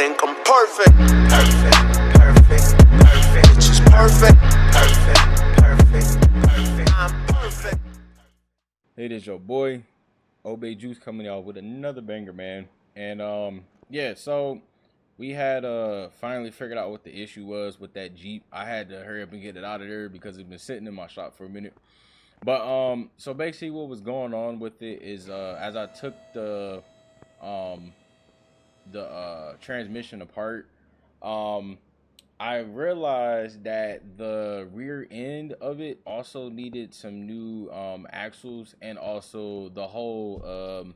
think I'm perfect. Perfect, perfect, perfect. It's just perfect. Perfect, perfect, perfect. I'm perfect. Hey, this your boy, Obey Juice, coming out with another banger, man. And yeah, so we had finally figured out what the issue was with that Jeep. I had to hurry up and get it out of there because it's been sitting in my shop for a minute. But so basically what was going on with it is as I took um transmission apart, um I realized that the rear end of it also needed some new axles, and also the whole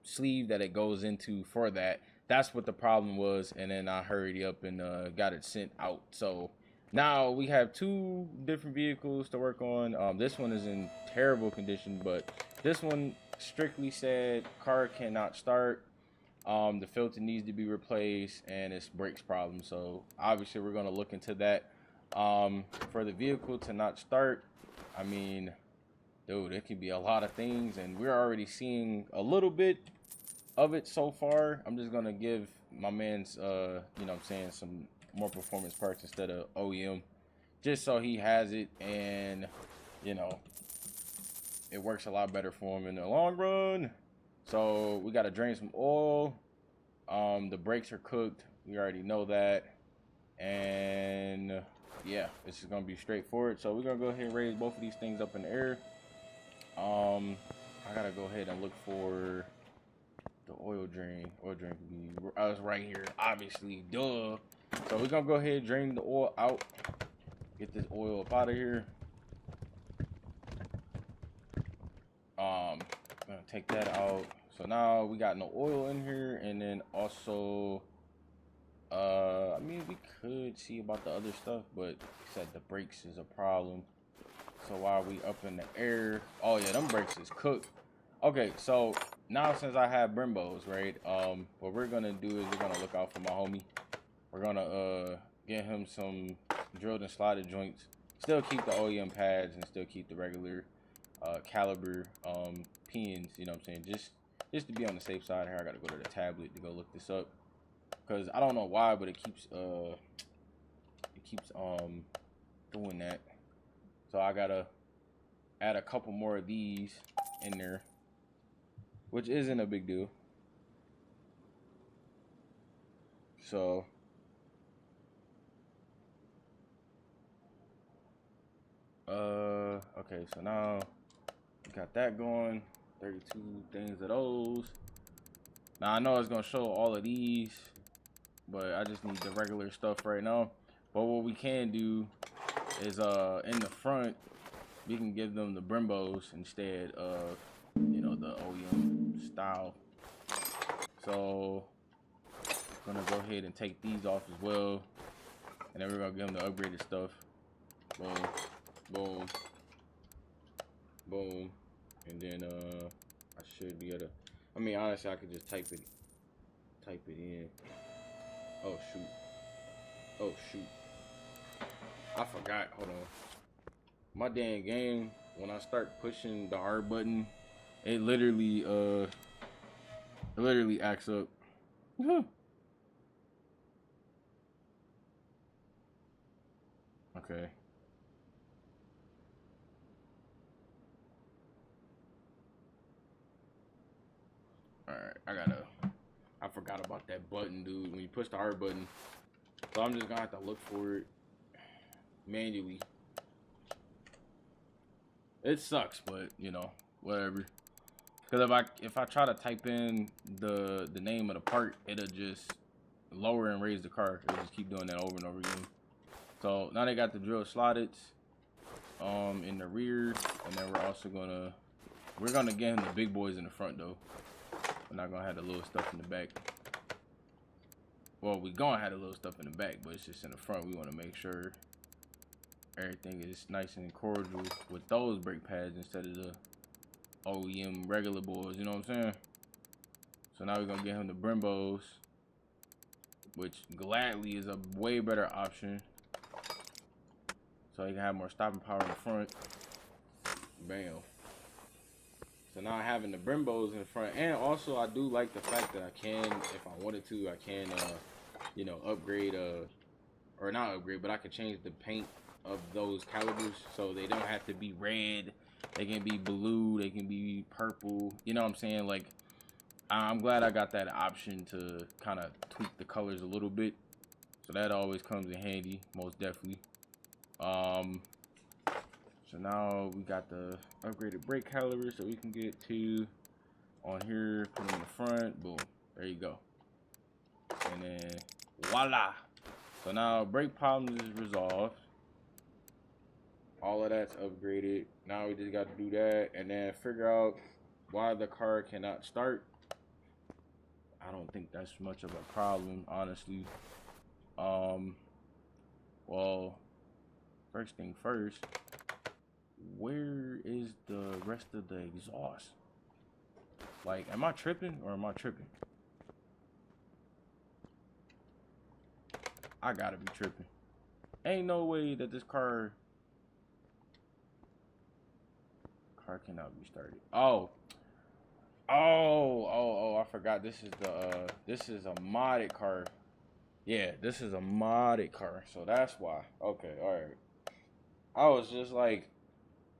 sleeve that it goes into for that. That's what the problem was, and then I hurried up and got it sent out. So now we have two different vehicles to work on. This one is in terrible condition, but this one strictly said car cannot start. The filter needs to be replaced, and it's brakes problem. So obviously we're gonna look into that. For the vehicle to not start, I mean, dude, it could be a lot of things, and we're already seeing a little bit of it so far. I'm just gonna give my man's you know what I'm saying, some more performance parts instead of OEM, just so he has it, and you know, it works a lot better for him in the long run. So we got to drain some oil. The brakes are cooked, we already know that. And yeah, this is gonna be straightforward. So we're gonna go ahead and raise both of these things up in the air. I gotta go ahead and look for the oil drain. Oil drain can be right here, obviously, duh. So we're gonna go ahead and drain the oil out, get this oil up out of here. Gonna take that out. So now we got no oil in here, and then also I mean, we could see about the other stuff, but it said the brakes is a problem. So while we up in the air, oh yeah, them brakes is cooked. Okay, so now since I have Brimbos, right, what we're gonna do is we're gonna look out for my homie. We're gonna get him some drilled and slotted joints, still keep the OEM pads, and still keep the regular caliber pins, you know what I'm saying, just to be on the safe side. Here, I gotta go to the tablet to go look this up, because I don't know why, but it keeps doing that. So I gotta add a couple more of these in there, which isn't a big deal. So okay, so now we got that going. 32 things of those. Now I know it's gonna show all of these, but I just need the regular stuff right now. But what we can do is in the front, we can give them the Brimbos instead of, you know, the OEM style. So I'm gonna go ahead and take these off as well, and then we're gonna give them the upgraded stuff. Boom, boom, boom, and then I should be able to, I mean, honestly, I could just type it in. Oh shoot, I forgot. Hold on. My damn game, when I start pushing the R button, it literally acts up. Okay. Alright, I forgot about that button, dude. When you push the R button. So I'm just gonna have to look for it manually. It sucks, but you know, whatever. Because if I try to type in the name of the part, it'll just lower and raise the car. It'll just keep doing that over and over again. So now they got the drill slotted in the rear, and then we're gonna get him the big boys in the front though. We're not gonna have the little stuff in the back. Well, we're gonna have the little stuff in the back, but it's just in the front. We want to make sure everything is nice and cordial with those brake pads instead of the OEM regular boys, you know what I'm saying? So now we're gonna get him the Brimbos, which gladly is a way better option, so he can have more stopping power in the front. Bam. So now having the Brimbos in front, and also I do like the fact that I can, if I wanted to, I can, you know, upgrade, or not upgrade, but I can change the paint of those calibers so they don't have to be red. They can be blue, they can be purple. You know what I'm saying? Like, I'm glad I got that option to kind of tweak the colors a little bit. So that always comes in handy, most definitely. So now we got the upgraded brake calibers, so we can get to on here, put them in the front, boom, there you go. And then voila. So now brake problems is resolved. All of that's upgraded. Now we just got to do that and then figure out why the car cannot start. I don't think that's much of a problem, honestly. Well, first thing first, where is the rest of the exhaust? Like, am I tripping or am I tripping? I gotta be tripping. Ain't no way that this car cannot be started. Oh, I forgot this is a modded car. Yeah, this is a modded car, so that's why. Okay, all right. I was just like,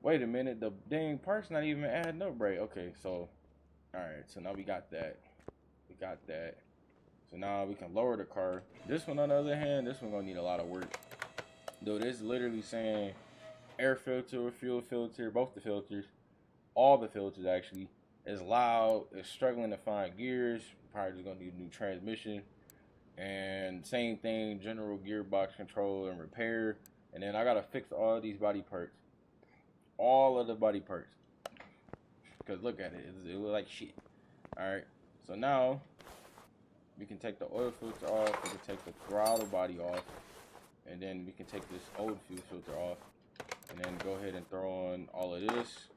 wait a minute, the dang part's not even adding up right. Okay, so all right, so now we got that. So now we can lower the car. This one, on the other hand, this one gonna need a lot of work. Dude, it's literally saying air filter, fuel filter, both the filters, all the filters actually. It's loud, it's struggling to find gears, probably just gonna need a new transmission. And same thing, general gearbox control and repair. And then I gotta fix all these body parts. All of the body parts. Because look at it, it looks like shit. Alright, so now we can take the oil filter off, we can take the throttle body off, and then we can take this old fuel filter off, and then go ahead and throw on all of this.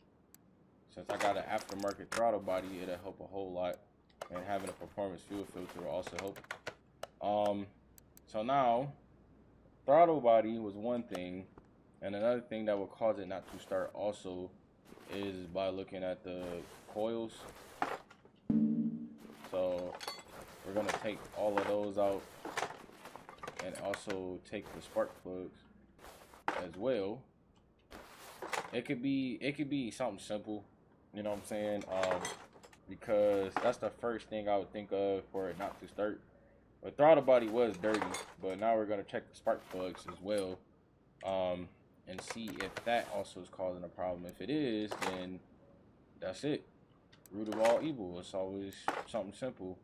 Since I got an aftermarket throttle body, it'll help a whole lot, and having a performance fuel filter will also help. So now, throttle body was one thing, and another thing that would cause it not to start also is by looking at the coils. So we're gonna take all of those out and also take the spark plugs as well. It could be something simple, you know what I'm saying? Because that's the first thing I would think of for it not to start. The throttle body was dirty, but now we're gonna check the spark plugs as well, and see if that also is causing a problem. If it is, then that's it. Root of all evil. It's always something simple.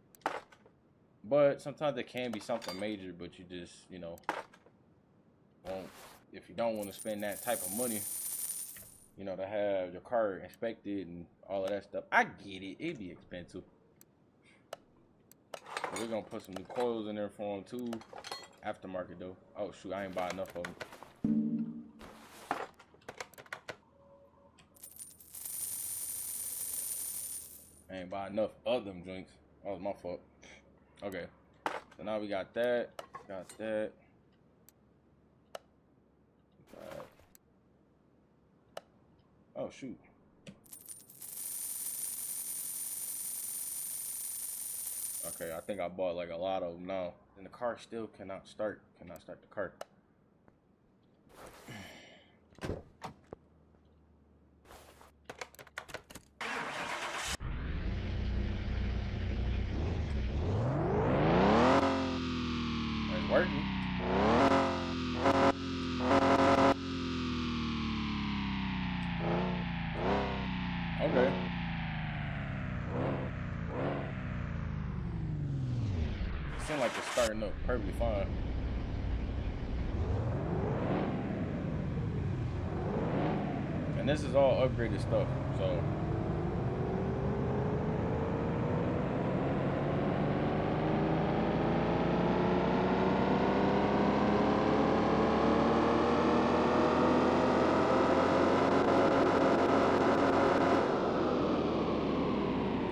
But sometimes it can be something major, but you just, you know, won't, if you don't want to spend that type of money, you know, to have your car inspected and all of that stuff. I get it. It'd be expensive. But we're going to put some new coils in there for them too. Aftermarket though. Oh shoot, I ain't buying enough of them. I ain't buy enough of them joints. That was my fault. Okay. So now we got that. Got that. Oh shoot. Okay, I think I bought like a lot of them now. And the car still cannot start. Cannot start the car. It's working. Okay. It seems like it's starting up perfectly fine. And this is all upgraded stuff, so.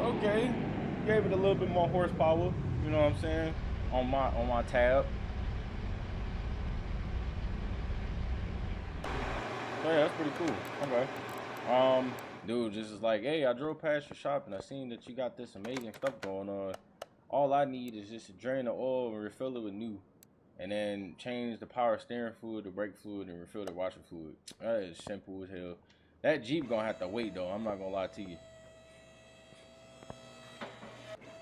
Okay, gave it a little bit more horsepower, you know what I'm saying, on my tab. So yeah, that's pretty cool. Okay. Dude just is like, hey, I drove past your shop and I seen that you got this amazing stuff going on. All I need is just to drain the oil and refill it with new. And then change the power steering fluid, the brake fluid, and refill the washer fluid. That is simple as hell. That Jeep gonna have to wait though, I'm not gonna lie to you.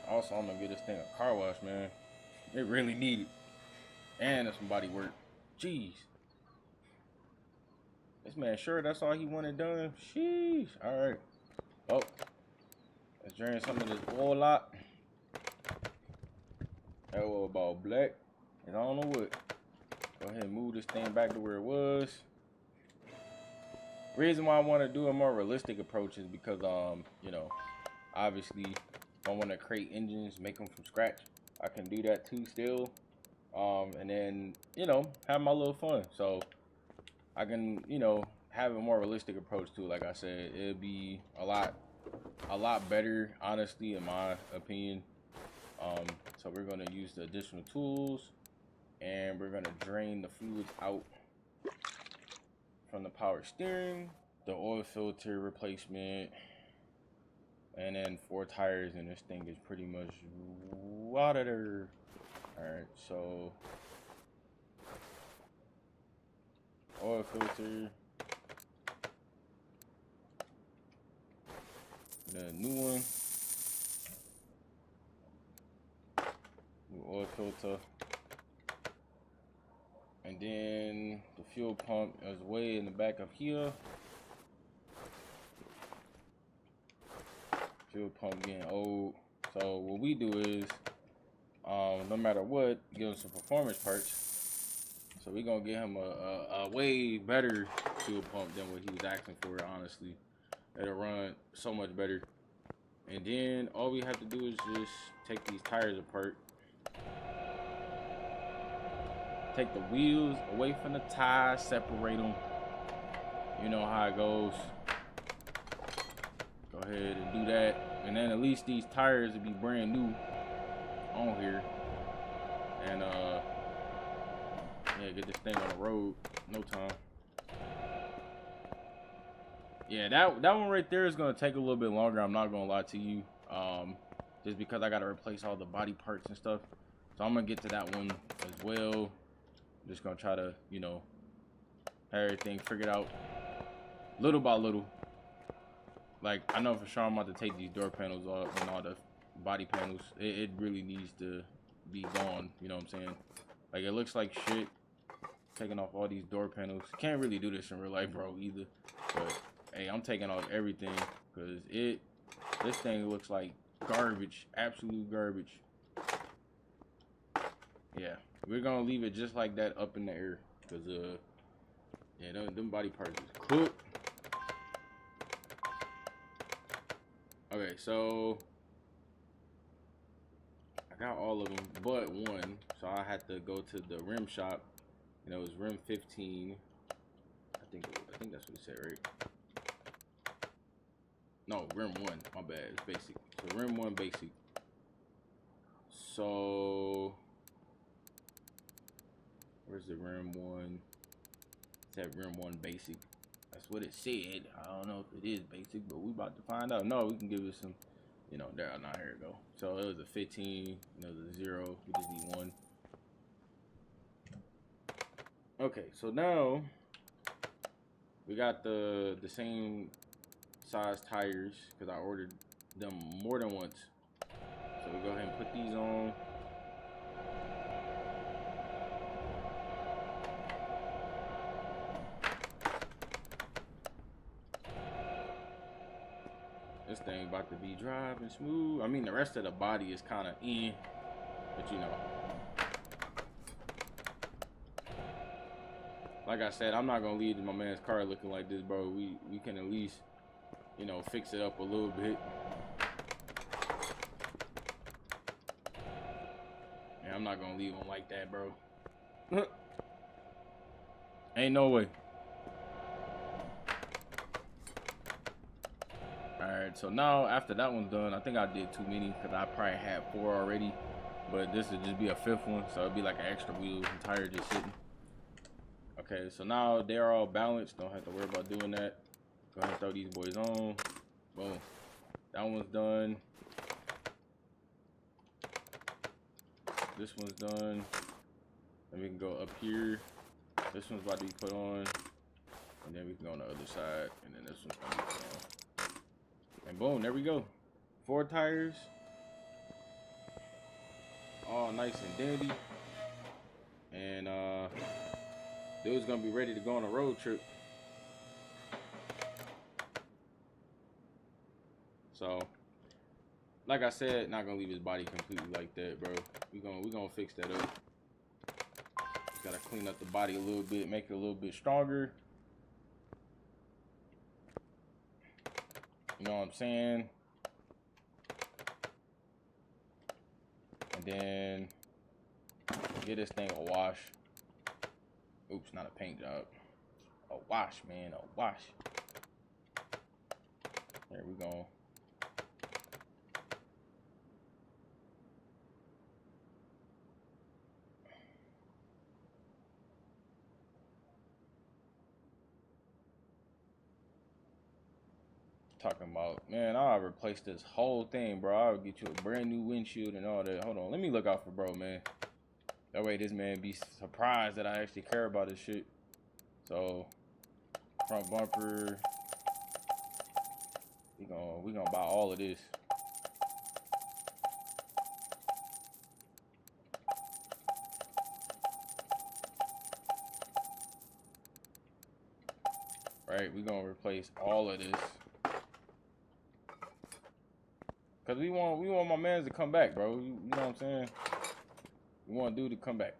Also, I'm gonna get this thing a car wash, man. It really needed. And it's some body work. Jeez. This man sure that's all he wanted done? Sheesh. Alright. Oh. Let's drain some of this oil out. That oil about black. And I don't know what. Go ahead and move this thing back to where it was. Reason why I want to do a more realistic approach is because, you know, obviously, if I want to create engines, make them from scratch, I can do that too still. And then, you know, have my little fun. So I can, you know, have a more realistic approach to it. Like I said, it'll be a lot better, honestly, in my opinion. So we're going to use the additional tools and we're going to drain the fluids out from the power steering, the oil filter replacement, and then 4 tires, and this thing is pretty much water. Alright, so oil filter, the new one, new oil filter, and then the fuel pump is way in the back of here. Fuel pump getting old, so what we do is no matter what, give him some performance parts. So we're gonna get him a way better fuel pump than what he was asking for, honestly. It'll run so much better. And then all we have to do is just take these tires apart. Take the wheels away from the tires, separate them. You know how it goes. Go ahead and do that. And then at least these tires will be brand new on here. And yeah, get this thing on the road. No time. Yeah, that one right there is gonna take a little bit longer. I'm not gonna lie to you. Just because I gotta replace all the body parts and stuff. So I'm gonna get to that one as well. I'm just gonna try to, you know, have everything figured out little by little. Like, I know for sure I'm about to take these door panels off and all the body panels. It really needs to be gone, you know what I'm saying? Like, it looks like shit taking off all these door panels. Can't really do this in real life, bro, either. But hey, I'm taking off everything because this thing looks like garbage, absolute garbage. Yeah, we're gonna leave it just like that up in the air because yeah, them body parts is cooked. Okay, so I got all of them but one, so I had to go to the rim shop, and it was rim 15. I think that's what it said, right? No, rim 1. My bad. It's basic. So rim 1 basic. So where's the rim 1? It said rim 1 basic. That's what it said. I don't know if it is basic, but we about to find out. No, we can give it some, you know, there. Now here it go. So it was a 15, you know, the 0. We just need 1. Okay, so now we got the same size tires because I ordered them more than once. So we go ahead and put these on. This thing about to be driving smooth. I mean, the rest of the body is kind of in, but you know. Like I said, I'm not gonna leave my man's car looking like this, bro. We can at least, you know, fix it up a little bit. And I'm not gonna leave him like that, bro. Ain't no way. Alright, so now after that one's done, I think I did too many because I probably had 4 already. But this would just be a 5th one, so it'd be like an extra wheels and tire just sitting. Okay, so now they're all balanced. Don't have to worry about doing that. Go ahead and throw these boys on. Boom. That one's done. This one's done. And we can go up here. This one's about to be put on. And then we can go on the other side. And then this one's going to be put on. And boom, there we go. 4 tires. All nice and dandy. And dude's going to be ready to go on a road trip. So, like I said, not gonna leave his body completely like that, bro. We gonna fix that up. Just gotta clean up the body a little bit, make it a little bit stronger. You know what I'm saying? And then get this thing a wash. Oops, not a paint job. A wash, man, a wash. There we go. Talking about, man, I'll replace this whole thing, bro. I'll get you a brand new windshield and all that. Hold on, let me look out for bro, man. That way this man be surprised that I actually care about this shit. So, front bumper. We gonna buy all of this. Right, we gonna replace all of this. Cause we want my mans to come back, bro. You know what I'm saying? We want dude to come back.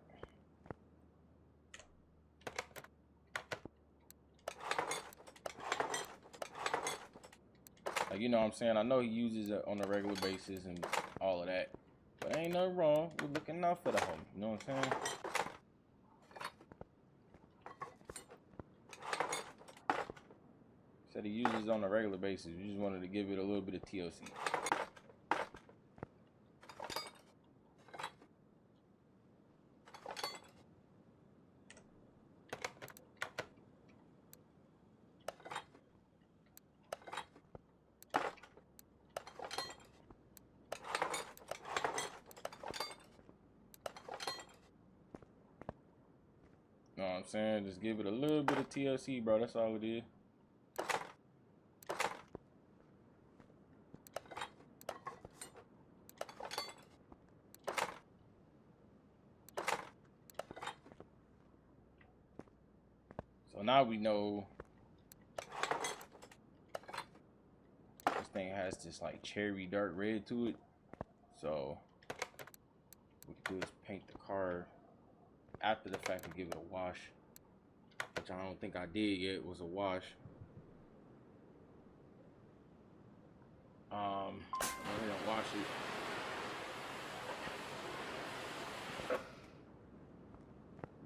Like, you know what I'm saying? I know he uses it on a regular basis and all of that. But ain't nothing wrong. We're looking out for the homie. You know what I'm saying? Said he uses it on a regular basis. We just wanted to give it a little bit of TLC. You know what I'm saying? Just give it a little bit of TLC, bro. That's all it is. So now we know this thing has this like cherry dark red to it. So what we can do is paint the car after the fact and give it a wash, which I don't think I did yet. Was a wash. Go ahead and wash it.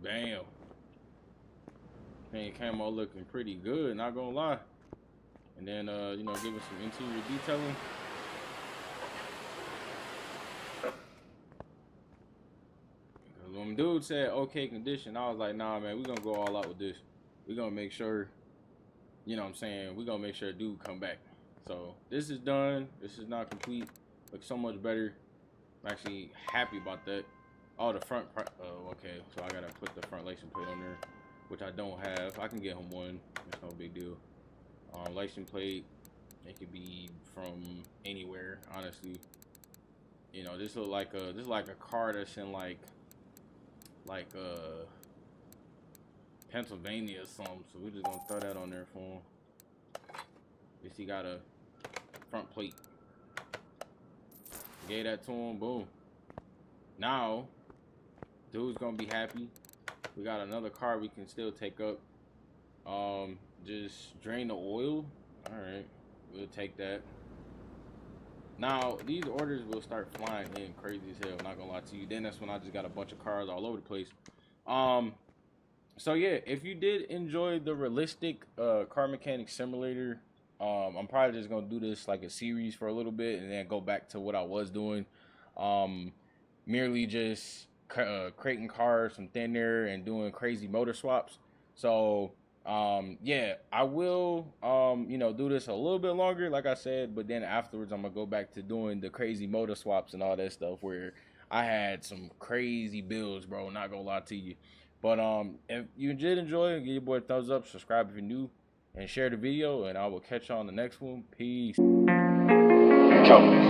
Bam. Thing came out looking pretty good, not gonna lie. And then you know, give it some interior detailing. When dude said okay condition, I was like, nah, man, we're gonna go all out with this. We're gonna make sure, you know what I'm saying, we're gonna make sure dude come back. So this is done. This is not complete. Looks so much better. I'm actually happy about that. Oh, the front, okay, so I gotta put the front license plate on there, which I don't have. I can get him one. It's no big deal. License plate, it could be from anywhere, honestly. You know, this look like a car that's in like Pennsylvania or something. So we're just gonna throw that on there for him. Guess he got a front plate. Gave that to him. Boom. Now, dude's gonna be happy. We got another car we can still take up. Just drain the oil. All right, we'll take that. Now, these orders will start flying in crazy as hell, not gonna lie to you. Then that's when I just got a bunch of cars all over the place. So yeah, if you did enjoy the realistic car mechanic simulator, I'm probably just gonna do this like a series for a little bit and then go back to what I was doing. Merely just creating cars from thin air and doing crazy motor swaps. So Yeah, I will do this a little bit longer, like I said, but then afterwards I'm gonna go back to doing the crazy motor swaps and all that stuff where I had some crazy bills, bro. Not gonna lie to you. But if you did enjoy it, give your boy a thumbs up, subscribe if you're new, and share the video, and I will catch you on the next one. Peace. Cody.